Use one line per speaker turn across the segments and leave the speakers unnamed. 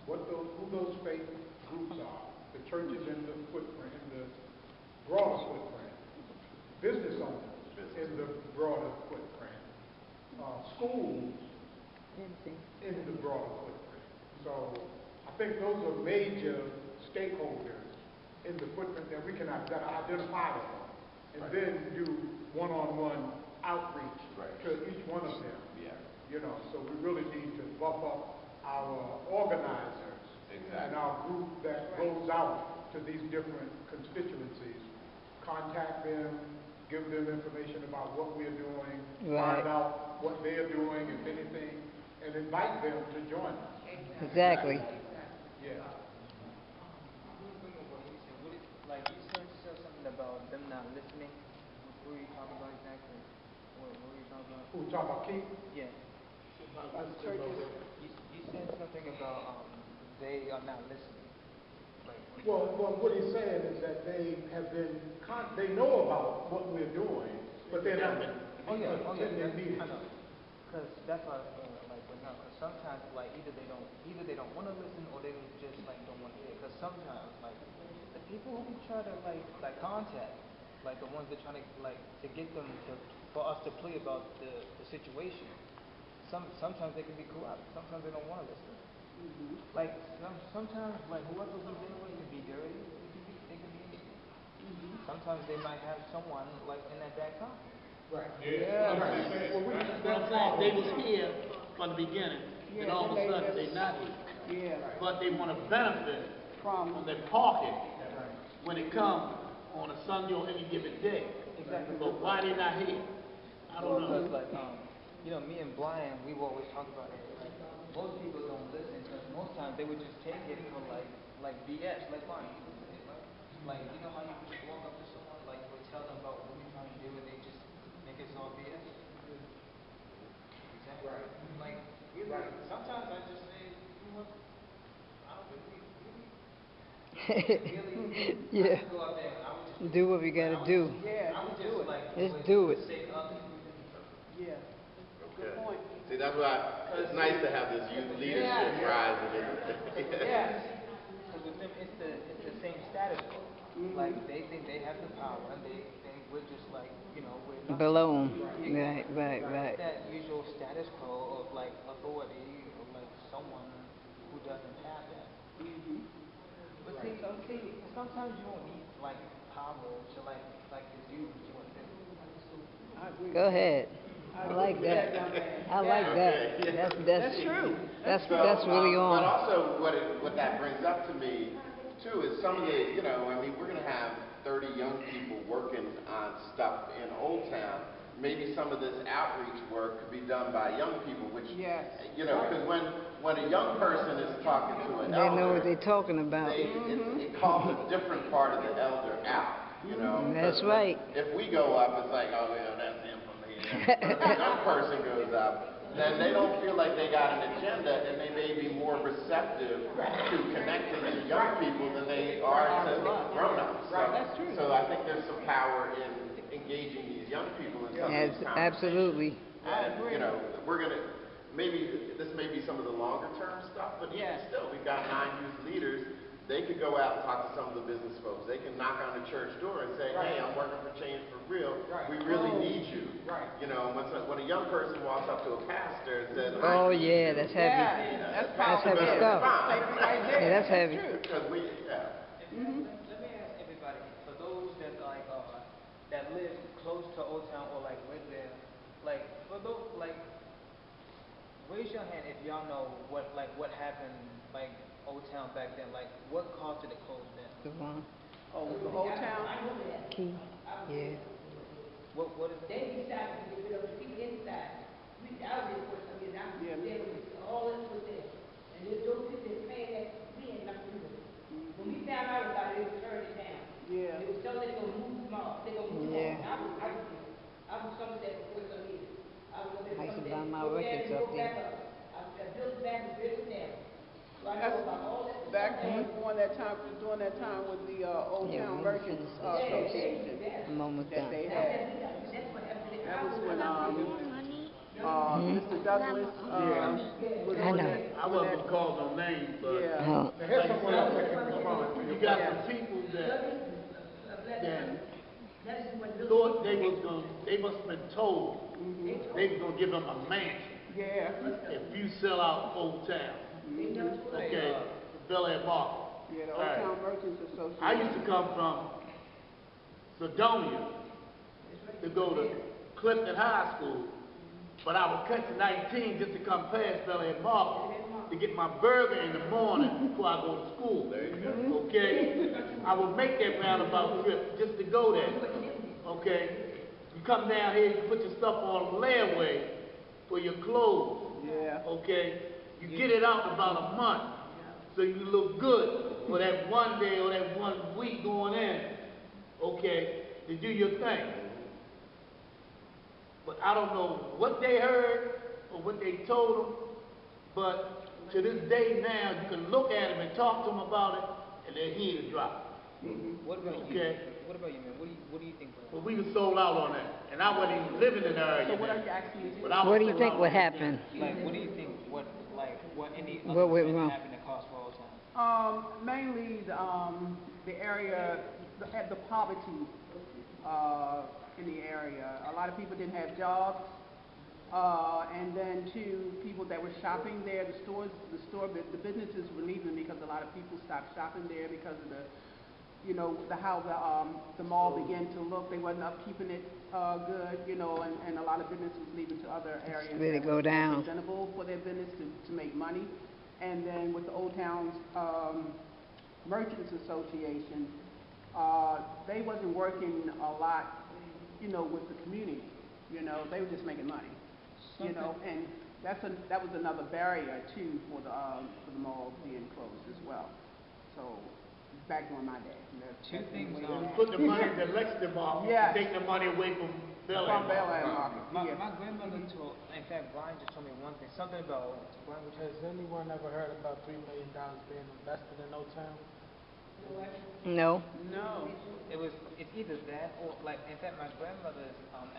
who those faith groups are, the churches in the footprint, in the broader footprint, business owners in the broader footprint, schools in the broader footprint. So I think those are major stakeholders in the footprint that we can identify them and then do one-on-one outreach to each one of them. You know, so we really need to buff up our organizers and our group that goes out to these different constituencies. Contact them, give them information about what we're doing, find out what they're doing, if anything, and invite them to join us.
Exactly.
Yeah.
Like you said something about them not listening. What were you talking about exactly? What were you talking about?
Who talk about Keith?
Yeah. You said something about they are not listening.
Well, what he's saying is that they have been, they know about what we're doing, but they're not attending meetings.
I know. Because that's why, because sometimes, like, either they don't want to listen, or they just like don't want to hear. Because sometimes, like, the people who try to like contact, like the ones that try to to get them for us to plea about the situation. Sometimes they can be corrupt. Sometimes they don't want to listen. Like sometimes, like whoever we deal with can be dirty. They can be anything. Sometimes they might have someone like in that back pocket.
Right.
Yeah. That's like they was here from the beginning, and all of a sudden they're not here.
Yeah.
But they want to benefit
From
their pocket when it comes on a Sunday or any given day.
Exactly.
But why they not here? I don't know.
Because you know, me and Brian, we always talk about it. Like, most people don't listen because most times they would just take it for like BS, like Brian. Like you know how you just walk up to someone, like you would tell them about what you're trying to do, and they just make it all BS. Exactly. Right. Like really, sometimes I just say, you know what? I don't really.
Yeah.
I go out there and I would just
Do what we gotta do.
yeah,
I would
do
just
it.
like
Let's do it.
say other people.
Yeah. Good point.
See, that's why it's nice to have this youth leadership rising.
Yes. Because with them, it's the same status quo. Like they think they have the power, and we're just like we're not.
Below 'em. Right.
That usual status quo of like authority or like someone who doesn't have that. But see, sometimes you don't need like power to like to do what you want to do.
I agree.
Go ahead. I like that. I like that. That's
true.
That's really on.
But also, what that brings up to me too is some of the, I mean, we're going to have 30 young people working on stuff in Old Town. Maybe some of this outreach work could be done by young people, which,
Yes.
because when a young person is talking to an
They
elder,
know what they're talking about.
it calls a different part of the elder out.
That's right.
If we go up, it's like, oh, yeah, that's him from here. But if a young person goes up, then they don't feel like they got an agenda, and they may be more receptive to connecting to young people than they are to grown-ups. So I think there's some power in engaging these young people in some of these conversations.
Absolutely.
And, we're going to, maybe this may be some of the longer-term stuff, but even still, we've got 9 youth leaders. They could go out and talk to some of the business folks. They can knock on the church door and say, hey, I'm working for Change for Real. We really need you. When a young person walks up to a pastor and says,
Oh yeah, that's heavy.
That's
That's heavy stuff. Yeah, that's heavy.
Because
Let me ask everybody, for those that that live close to Old Town or like live there, like for those raise your hand if y'all know what happened like Old Town back then, like what caused it to close down?
The one.
Oh, Old Town?
Key. Yeah.
What is
They decided to get rid of the people inside. I was there for some years. I was there with all this was there. And those people that paying that, we ain't nothing to do with it. When we found out about it, they were turning it down.
Yeah.
They were telling they gonna move them off. They gonna move them off. I was Somerset before some years. I was over there.
I used to
Somerset.
buy my
Go down
records
and
up
go
there.
back up. I built back and built it down. So I know about all that.
Back during that time with the Old Town Merchants Association
I'm almost
that
done.
they had. That was when Mr. Douglas,
I know.
I wasn't gonna call no names, but
Yeah.
Oh,
Now, here's someone else that can respond to
you
your
got
question.
some people that
That's what
thought they was gonna, they must have been told they was gonna give them a mansion
Yeah.
if you sell out Old Town, okay, Bel Air Market.
Yeah, the
All
Old
right.
Town Merchants Association.
I used to come from Sedonia to go to Clifton High School, but I would catch the 19 just to come past Bel Air Market to get my burger in the morning before I go to school. Okay? I would make that roundabout trip just to go there. Okay? You come down here, you put your stuff on layaway for your clothes.
Yeah.
Okay? You get it out in about a month. So you look good for that one day or that 1 week going in. Okay? To do your thing. But I don't know what they heard or what they told them, but to this day now, you can look at them and talk to them about it, and their head will drop.
What about you?
Okay.
What about you, man? What do you think?
But we were sold out on that, and I wasn't even living in the area.
So what are
then.
you asking me?
But I was
what do you
sold
think
out
would
on that.
happen?
Like, what do you think? What any
What
other
went
things
wrong?
happened that caused for Old Town?
Mainly the area, the poverty in the area. A lot of people didn't have jobs, and then too, people that were shopping there, the businesses were leaving because a lot of people stopped shopping there because of how the mall began to look. They wasn't upkeeping it good, and a lot of business was leaving to other areas.
Really
that
go
were
down.
presentable for their business to make money. And then with the Old Town's Merchants Association, they wasn't working a lot, with the community. They were just making money. And that was another barrier too for the mall being closed as well. So back during my day.
Two things.
Put the money in the Lexington Market,
Yes.
take the money away from Bel Air
From Bel
Market.
Air Market.
My
Yeah.
grandmother told, in fact, Brian just told me one thing, something about Brian, which
Has anyone ever heard about $3 million being invested in Old Town?
No.
No.
it's either that or like, in fact, my grandmother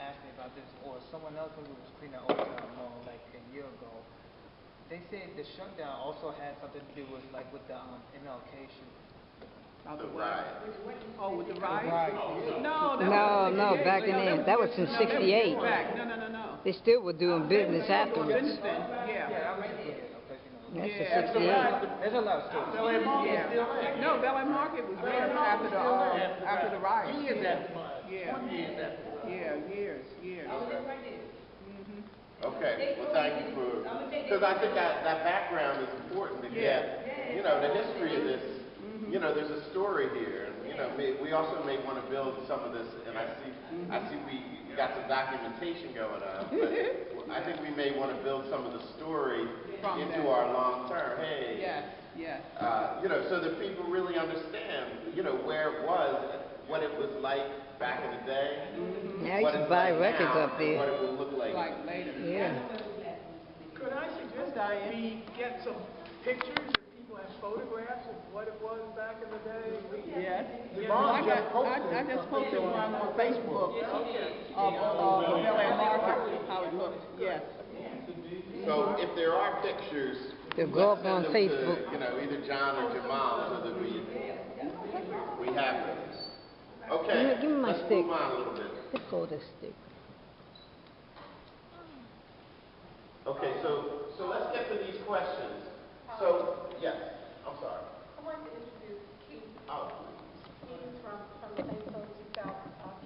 asked me about this, or someone else when we was cleaning Old Town Mall like a year ago. They said the shutdown also had something to do with like with the MLK shooting.
The riot.
Oh, with the riot?
Right.
No, that
No,
was
no,
68.
back in
No,
then. That was in
no,
68.
Back. No.
They still were doing business afterwards.
Business then, yeah.
Yeah, I was just clear, because
That's
Yeah.
the 68.
there's a lot of stories.
Bel Air Market is still there.
No, Bel Air Market was there after the riot.
Years after mine.
Yeah.
20 years after.
Yeah, years.
Okay, well, thank you for, because I think that background is important to get, the history of this. There's a story here, and we also may want to build some of this, and I see we got some documentation going on, but I think we may want to build some of the story into our long term. Hey,
Yes.
So that people really understand, where it was, what it was like back in the day.
Now you
what
can
it's
buy
like
records
now,
up
and
there.
what it will look like.
Like later.
Yeah.
Could I suggest that we get some pictures, if people have photographs of what it was back in the day?
Yes.
Yvonne just
I
posted
just
something
posted one on Facebook
Okay.
of the Bel Air Market, how it looked. Yes.
So if there are pictures,
They'll go up
let's
on
send them
Facebook.
to, either John or Jamal so that we have those. Okay,
Give me my
let's
stick.
move on a little bit.
Let's go this stick.
Okay, so let's get to these questions. So, yes, I'm sorry.
I wanted to introduce Keith.
Oh,
He's from St. Louis South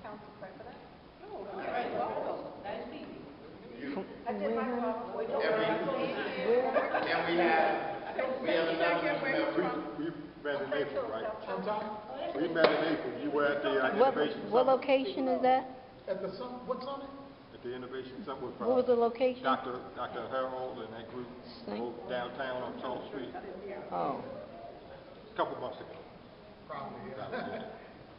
Council President.
Oh, all right. Welcome.
Nice to meet you.
I did my job.
and we have another new member.
We met in April, right?
I'm sorry?
We met in April. You were at the Innovation
What
Summit.
location is that?
At the what summit?
At the Innovation Summit with
What was the location?
Dr. Harold and that group
Saint-
over downtown on Tall Street
Oh.
a couple months ago.
Probably, yeah.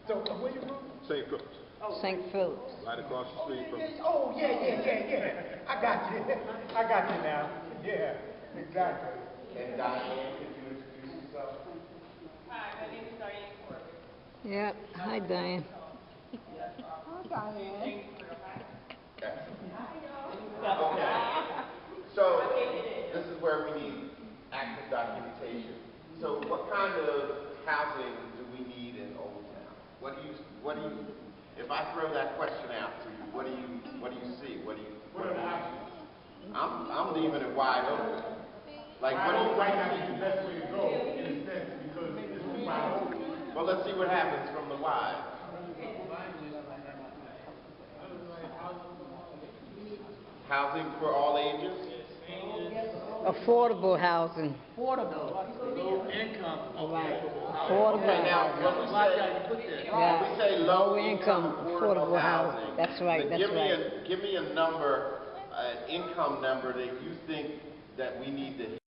So, where you from?
St. Phillips,
St. Phillips.
right across the street from.
Oh, yeah. I got you now. Yeah, exactly.
And Diane, could you introduce yourself?
Hi, my name is Diane Corbett.
Yeah. Hi, Diane.
Hi, Diane.
Okay. So, throw that question out to you. What do you see? What
What are the options?
I'm leaving it wide open. Like,
Wide
what do
open
you
right now is the best way to go, in a sense, because it's too wide open.
Well, let's see what happens from the wide. Housing for all ages?
Affordable housing.
Affordable.
Low income,
Right.
affordable
Affordable
Okay, now,
housing.
when we
Like
say,
how you put that.
Yeah.
when we say low income affordable housing.
That's right,
then
that's right.
Give me a number, an income number that you think that we need to